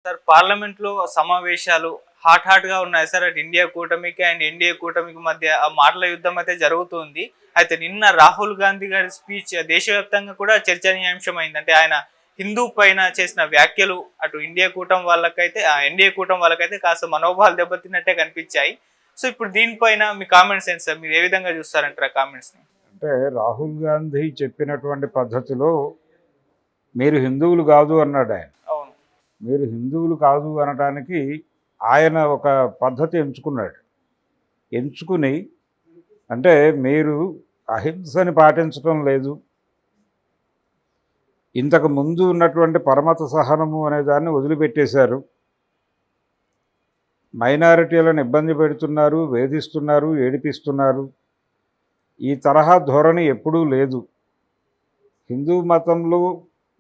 Sir పార్లమెంట్‌లో సమావేశాలు హాట్‌గా ఉన్నాయి సార్. అటు ఇండియా కూటమికి అండ్ ఎన్‌డీఏ కూటమికి మధ్య ఆ మాటల యుద్ధం అయితే జరుగుతుంది. అయితే నిన్న రాహుల్ గాంధీ గారి స్పీచ్ దేశవ్యాప్తంగా కూడా చర్చనీయాంశం అయింది. అంటే ఆయన హిందూ పైన చేసిన వ్యాఖ్యలు అటు ఇండియా కూటమి వాళ్ళకైతే ఎన్‌డీఏ కూటమి వాళ్ళకైతే కాస్త మనోభావాలు దెబ్బతిన్నట్టే కనిపించాయి. సో ఇప్పుడు దీనిపైన మీ కామెంట్స్ ఏంటి సార్? మీరు ఏ విధంగా చూస్తారంటారు ఆ కామెంట్స్‌ని? అంటే రాహుల్ గాంధీ చెప్పినటువంటి పద్ధతిలో మీరు హిందువులు కాదు అన్నాడు ఆయన. అవును. మీరు హిందువులు కాదు అనటానికి ఆయన ఒక పద్ధతి ఎంచుకున్నాడు. ఎంచుకుని అంటే మీరు అహింసని పాటించడం లేదు, ఇంతకు ముందు ఉన్నటువంటి పరమత సహనము అనే దాన్ని వదిలిపెట్టేశారు, మైనారిటీలను ఇబ్బంది పెడుతున్నారు, వేధిస్తున్నారు, ఏడిపిస్తున్నారు, ఈ తరహా ధోరణి ఎప్పుడూ లేదు. హిందూ మతంలో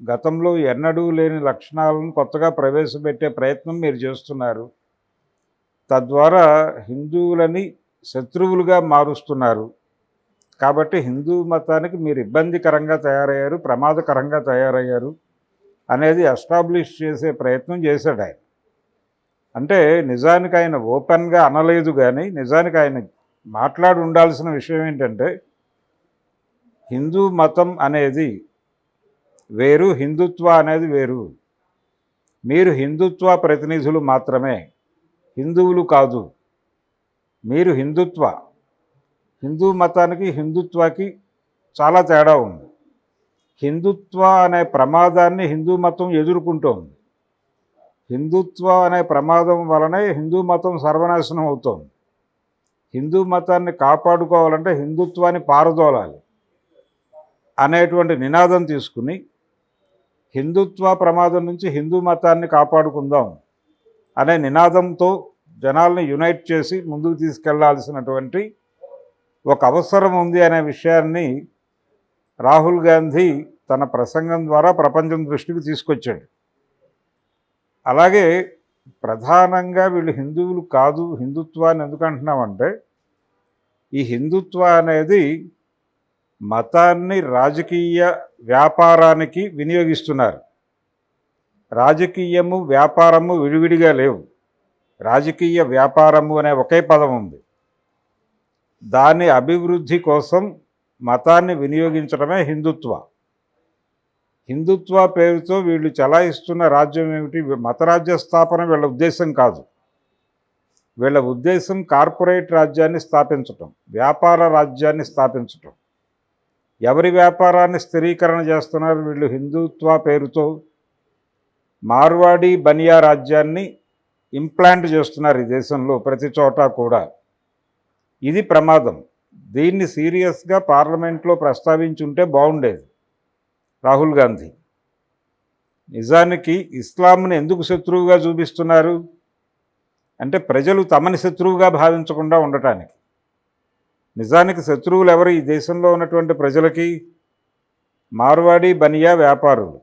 గతంలో ఎన్నడూ లేని లక్షణాలను కొత్తగా ప్రవేశపెట్టే ప్రయత్నం మీరు చేస్తున్నారు. తద్వారా హిందువులని శత్రువులుగా మారుస్తున్నారు. కాబట్టి హిందూ మతానికి మీరు ఇబ్బందికరంగా తయారయ్యారు, ప్రమాదకరంగా తయారయ్యారు అనేది ఎస్టాబ్లిష్ చేసే ప్రయత్నం చేశాడు ఆయన. అంటే నిజానికి ఆయన ఓపెన్గా అనలేదు, కానీ నిజానికి ఆయన మాట్లాడి ఉండాల్సిన విషయం ఏంటంటే హిందూ మతం అనేది వేరు, హిందుత్వ అనేది వేరు. మీరు హిందుత్వ ప్రతినిధులు మాత్రమే, హిందువులు కాదు. మీరు హిందుత్వ, హిందూ మతానికి హిందుత్వకి చాలా తేడా ఉంది. హిందుత్వ అనే ప్రమాదాన్ని హిందూ మతం ఎదుర్కొంటోంది. హిందుత్వ అనే ప్రమాదం వలనే హిందూ మతం సర్వనాశనం అవుతోంది. హిందూ మతాన్ని కాపాడుకోవాలంటే హిందుత్వాన్ని పారదోలాలి అనేటువంటి నినాదం తీసుకుని హిందుత్వ ప్రమాదం నుంచి హిందూ మతాన్ని కాపాడుకుందాం అనే నినాదంతో జనాల్ని యునైట్ చేసి ముందుకు తీసుకెళ్లాల్సినటువంటి ఒక అవసరం ఉంది అనే విషయాన్ని రాహుల్ గాంధీ తన ప్రసంగం ద్వారా ప్రపంచం దృష్టికి తీసుకొచ్చాడు. అలాగే ప్రధానంగా వీళ్ళు హిందువులు కాదు, హిందుత్వాన్ని ఎందుకు అంటున్నామంటే ఈ హిందుత్వ అనేది మతాన్ని రాజకీయ వ్యాపారానికి వినియోగిస్తున్నారు. రాజకీయము వ్యాపారము విడివిడిగా లేవు. రాజకీయ వ్యాపారము అనే ఒకే పదం ఉంది. దాని అభివృద్ధి కోసం మతాన్ని వినియోగించడమే హిందుత్వ. హిందుత్వ పేరుతో వీళ్ళు చలాయిస్తున్న రాజ్యం ఏమిటి? మతరాజ్య స్థాపన వీళ్ళ ఉద్దేశం కాదు. వీళ్ళ ఉద్దేశం కార్పొరేట్ రాజ్యాన్ని స్థాపించటం, వ్యాపార రాజ్యాన్ని స్థాపించటం. ఎవరి వ్యాపారాన్ని స్థిరీకరణ చేస్తున్నారు వీళ్ళు? హిందుత్వ పేరుతో మార్వాడి బనియా రాజ్యాన్ని ఇంప్లాంట్ చేస్తున్నారు ఈ దేశంలో ప్రతి చోట కూడా. ఇది ప్రమాదం. దీన్ని సీరియస్గా పార్లమెంట్లో ప్రస్తావించుంటే బాగుండేది రాహుల్ గాంధీ. నిజానికి ఇస్లాంని ఎందుకు శత్రువుగా చూపిస్తున్నారు అంటే ప్రజలు తమని శత్రువుగా భావించకుండా ఉండటానికి. నిజానికి శత్రువులు ఎవరు ఈ దేశంలో ఉన్నటువంటి ప్రజలకి? మార్వాడి బనియా వ్యాపారులు.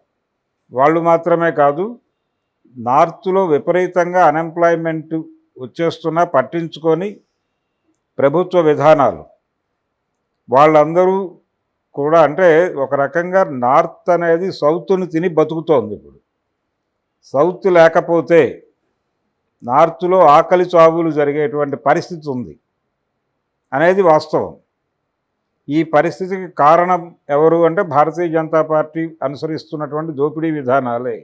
వాళ్ళు మాత్రమే కాదు, నార్త్లో విపరీతంగా అన్ఎంప్లాయ్మెంట్ వచ్చేస్తున్నా పట్టించుకొని ప్రభుత్వ విధానాలు, వాళ్ళందరూ కూడా అంటే ఒక రకంగా నార్త్ అనేది సౌత్ని తిని బతుకుతోంది. ఇప్పుడు సౌత్ లేకపోతే నార్త్లో ఆకలి చావులు జరిగేటువంటి పరిస్థితి ఉంది అనేది వాస్తవం. ఈ పరిస్థితికి కారణం ఎవరు అంటే భారతీయ జనతా పార్టీ అనుసరిస్తున్నటువంటి దోపిడీ విధానాలే,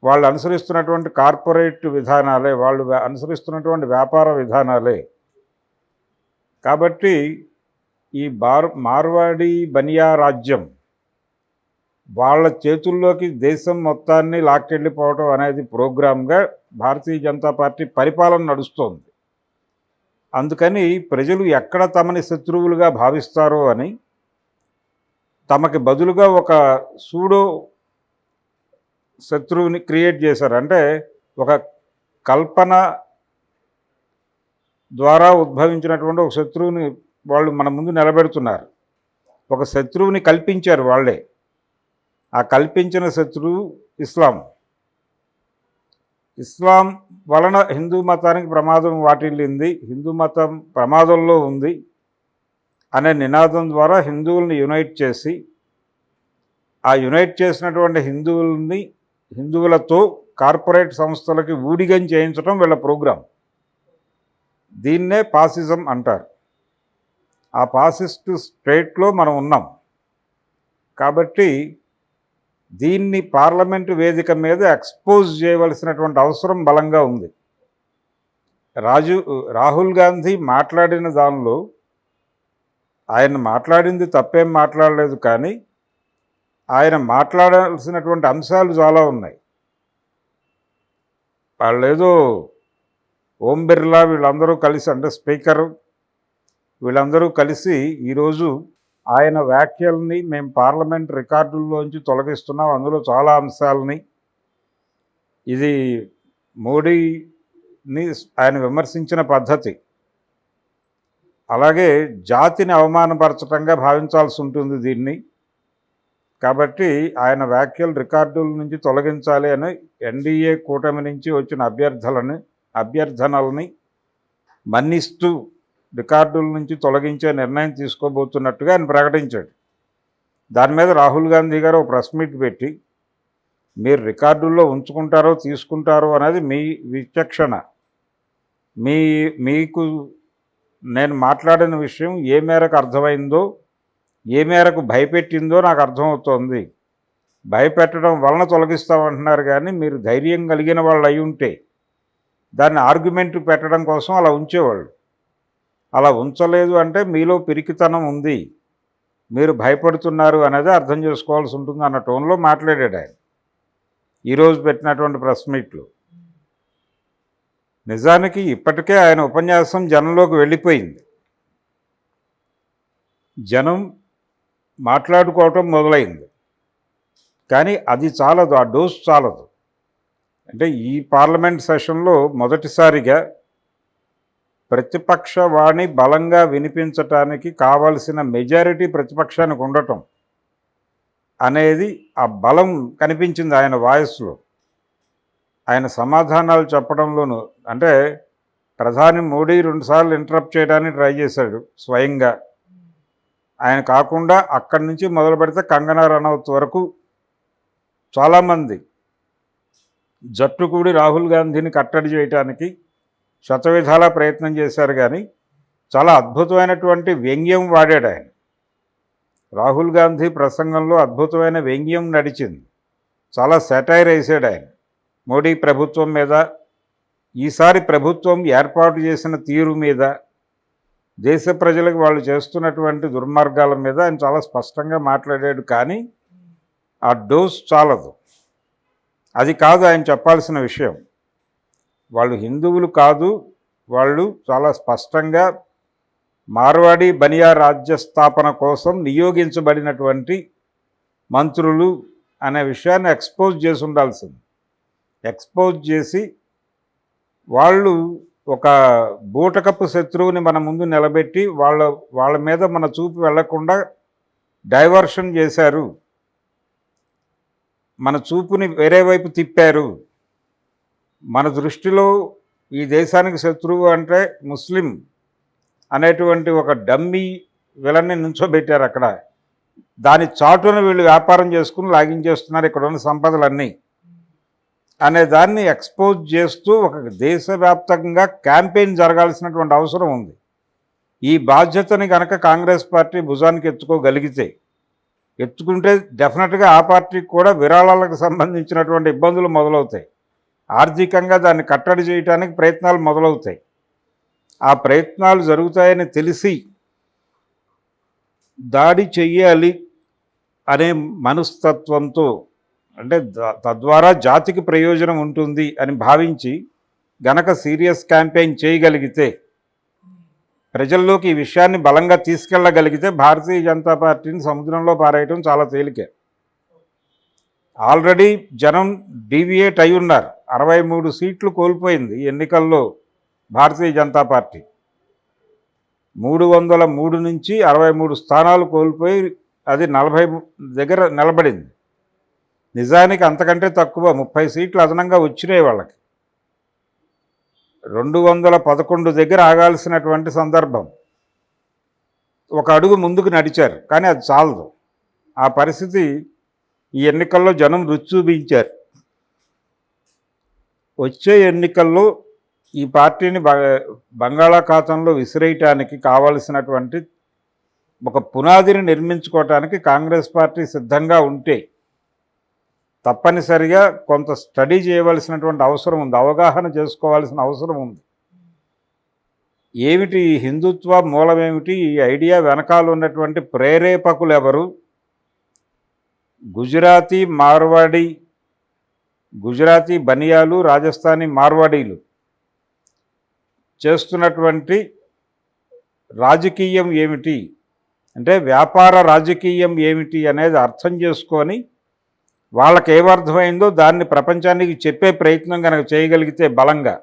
వాళ్ళు అనుసరిస్తున్నటువంటి కార్పొరేట్ విధానాలే, వాళ్ళు అనుసరిస్తున్నటువంటి వ్యాపార విధానాలే. కాబట్టి ఈ మార్వాడి బనియా రాజ్యం వాళ్ళ చేతుల్లోకి దేశం మొత్తాన్ని లాక్కెళ్ళిపోవడం అనేది ప్రోగ్రామ్గా భారతీయ జనతా పార్టీ పరిపాలన నడుస్తోంది. అందుకని ప్రజలు ఎక్కడ తమని శత్రువులుగా భావిస్తారో అని తమకి బదులుగా ఒక సూడో శత్రువుని క్రియేట్ చేశారు. అంటే ఒక కల్పన ద్వారా ఉద్భవించినటువంటి ఒక శత్రువుని వాళ్ళు మన ముందు నిలబెడుతున్నారు. ఒక శత్రువుని కల్పించారు వాళ్ళే. ఆ కల్పించిన శత్రువు ఇస్లాం. ఇస్లాం వలన హిందూ మతానికి ప్రమాదం వాటిల్లింది, హిందూ మతం ప్రమాదంలో ఉంది అనే నినాదం ద్వారా హిందువుల్ని యునైట్ చేసి ఆ యునైట్ చేసినటువంటి హిందువులతో కార్పొరేట్ సంస్థలకి ఊడిగం చేయించడం వీళ్ళ ప్రోగ్రాం. దీన్నే పాసిజం అంటారు. ఆ పాసిస్ట్ స్టేట్లో మనం ఉన్నాం కాబట్టి దీన్ని పార్లమెంటు వేదిక మీద ఎక్స్పోజ్ చేయవలసినటువంటి అవసరం బలంగా ఉంది. రాహుల్ గాంధీ మాట్లాడిన దానిలో ఆయన మాట్లాడింది తప్పేం మాట్లాడలేదు, కానీ ఆయన మాట్లాడాల్సినటువంటి అంశాలు చాలా ఉన్నాయి. వాళ్ళేదో ఓం బిర్లా వీళ్ళందరూ కలిసి, అంటే స్పీకరు వీళ్ళందరూ కలిసి ఈరోజు ఆయన వ్యాఖ్యల్ని మేము పార్లమెంట్ రికార్డుల్లోంచి తొలగిస్తున్నాం, అందులో చాలా అంశాలని, ఇది మోడీని ఆయన విమర్శించిన పద్ధతి, అలాగే జాతిని అవమానపరచడంగా భావించాల్సి ఉంటుంది దీన్ని, కాబట్టి ఆయన వ్యాఖ్యలు రికార్డుల నుంచి తొలగించాలి అని ఎన్డీఏ కూటమి నుంచి వచ్చిన అభ్యర్థనల్ని మన్నిస్తూ రికార్డుల నుంచి తొలగించే నిర్ణయం తీసుకోబోతున్నట్టుగా ఆయన ప్రకటించాడు. దాని మీద రాహుల్ గాంధీ గారు ఒక ప్రెస్ మీట్ పెట్టి మీరు రికార్డుల్లో ఉంచుకుంటారో తీసుకుంటారో అనేది మీ విచక్షణ, మీకు నేను మాట్లాడిన విషయం ఏ మేరకు అర్థమైందో, ఏ మేరకు భయపెట్టిందో నాకు అర్థమవుతోంది. భయపెట్టడం వలన తొలగిస్తామంటున్నారు, కానీ మీరు ధైర్యం కలిగిన వాళ్ళు అయి ఉంటే దాన్ని ఆర్గ్యుమెంట్ పెట్టడం కోసం అలా ఉంచేవాళ్ళు. అలా ఉంచలేదు అంటే మీలో పిరికితనం ఉంది, మీరు భయపడుతున్నారు అనేది అర్థం చేసుకోవాల్సి ఉంటుంది అన్న టోన్లో మాట్లాడాడు ఆయన ఈరోజు పెట్టినటువంటి ప్రెస్ మీట్లో. నిజానికి ఇప్పటికే ఆయన ఉపన్యాసం జనంలోకి వెళ్ళిపోయింది. జనం మాట్లాడుకోవటం మొదలైంది, కానీ అది చాలదు, ఆ డోస్ చాలదు. అంటే ఈ పార్లమెంట్ సెషన్లో మొదటిసారిగా ప్రతిపక్ష వాణి బలంగా వినిపించటానికి కావలసిన మెజారిటీ ప్రతిపక్షానికి ఉండటం అనేది ఆ బలం కనిపించింది ఆయన వాయిస్లో, ఆయన సమాధానాలు చెప్పడంలోనూ. అంటే ప్రధాని మోడీ 2 సార్లు ఇంటరప్ట్ చేయడానికి ట్రై చేశాడు స్వయంగా, ఆయన కాకుండా అక్కడి నుంచి మొదలు పెడితే కంగనా రనౌత్ వరకు చాలామంది జట్టు కూడి రాహుల్ గాంధీని కట్టడి చేయడానికి శతవిధాలా ప్రయత్నం చేశారు, కానీ చాలా అద్భుతమైనటువంటి వ్యంగ్యం వాడాడు ఆయన. రాహుల్ గాంధీ ప్రసంగంలో అద్భుతమైన వ్యంగ్యం నడిచింది, చాలా సెటైర్ వేసాడు ఆయన మోడీ ప్రభుత్వం మీద, ఈసారి ప్రభుత్వం ఏర్పాటు చేసిన తీరు మీద, దేశ ప్రజలకు వాళ్ళు చేస్తున్నటువంటి దుర్మార్గాల మీద ఆయన చాలా స్పష్టంగా మాట్లాడాడు. కానీ ఆ డోస్ చాలదు, అది కాదు ఆయన చెప్పాల్సిన విషయం. వాళ్ళు హిందువులు కాదు, వాళ్ళు చాలా స్పష్టంగా మార్వాడి బనియా రాజ్య స్థాపన కోసం నియోగించబడినటువంటి మంత్రులు అనే విషయాన్ని ఎక్స్పోజ్ చేసి ఉండాల్సింది. ఎక్స్పోజ్ చేసి వాళ్ళు ఒక బూటకపు శత్రువుని మన ముందు నిలబెట్టి వాళ్ళ మీద మన చూపు వెళ్లకుండా డైవర్షన్ చేశారు, మన చూపుని వేరే వైపు తిప్పారు. మన దృష్టిలో ఈ దేశానికి శత్రువు అంటే ముస్లిం అనేటువంటి ఒక డమ్మీ విలన్ని నుంచోబెట్టారు అక్కడ. దాని చాటున వీళ్ళు వ్యాపారం చేసుకుని లాగించేస్తున్నారు ఇక్కడ ఉన్న సంపదలన్నీ అనే దాన్ని ఎక్స్పోజ్ చేస్తూ ఒక దేశవ్యాప్తంగా క్యాంపెయిన్ జరగాల్సినటువంటి అవసరం ఉంది. ఈ బాధ్యతని కనుక కాంగ్రెస్ పార్టీ భుజానికి ఎత్తుకుంటే డెఫినెట్గా ఆ పార్టీకి కూడా విరాళాలకు సంబంధించినటువంటి ఇబ్బందులు మొదలవుతాయి, ఆర్థికంగా దాన్ని కట్టడి చేయడానికి ప్రయత్నాలు మొదలవుతాయి. ఆ ప్రయత్నాలు జరుగుతాయని తెలిసి దాడి చెయ్యాలి అనే మనస్తత్వంతో, అంటే తద్వారా జాతికి ప్రయోజనం ఉంటుంది అని భావించి గనక సీరియస్ క్యాంపెయిన్ చేయగలిగితే, ప్రజల్లోకి ఈ విషయాన్ని బలంగా తీసుకెళ్ళగలిగితే భారతీయ జనతా పార్టీని సముద్రంలో పారేయటం చాలా తేలికే. ఆల్రెడీ జనం డీవియేట్ అయి ఉన్నారు. 63 సీట్లు కోల్పోయింది ఈ ఎన్నికల్లో భారతీయ జనతా పార్టీ. 303 నుంచి 63 స్థానాలు కోల్పోయి అది 40 దగ్గర నిలబడింది. నిజానికి అంతకంటే తక్కువ 30 సీట్లు అదనంగా వచ్చినాయి వాళ్ళకి. 211 దగ్గర ఆగాల్సినటువంటి సందర్భం. ఒక అడుగు ముందుకు నడిచారు, కానీ అది చాలదు. ఆ పరిస్థితి ఈ ఎన్నికల్లో జనం రుచి చూపించారు. వచ్చే ఎన్నికల్లో ఈ పార్టీని బంగాళాఖాతంలో విసిరేయటానికి కావలసినటువంటి ఒక పునాదిని నిర్మించుకోవటానికి కాంగ్రెస్ పార్టీ సిద్ధంగా ఉంటే తప్పనిసరిగా కొంత స్టడీ చేయవలసినటువంటి అవసరం ఉంది, అవగాహన చేసుకోవాల్సిన అవసరం ఉంది. ఏమిటి ఈ హిందుత్వ మూలమేమిటి, ఈ ఐడియా వెనకాల ఉన్నటువంటి ప్రేరేపకులు ఎవరు, గుజరాతీ బనియాలు, రాజస్థానీ మార్వాడీలు చేస్తున్నటువంటి రాజకీయం ఏమిటి, అంటే వ్యాపార రాజకీయం ఏమిటి అనేది అర్థం చేసుకొని వాళ్ళకి ఏమర్థమైందో దాన్ని ప్రపంచానికి చెప్పే ప్రయత్నం కనుక చేయగలిగితే బలంగా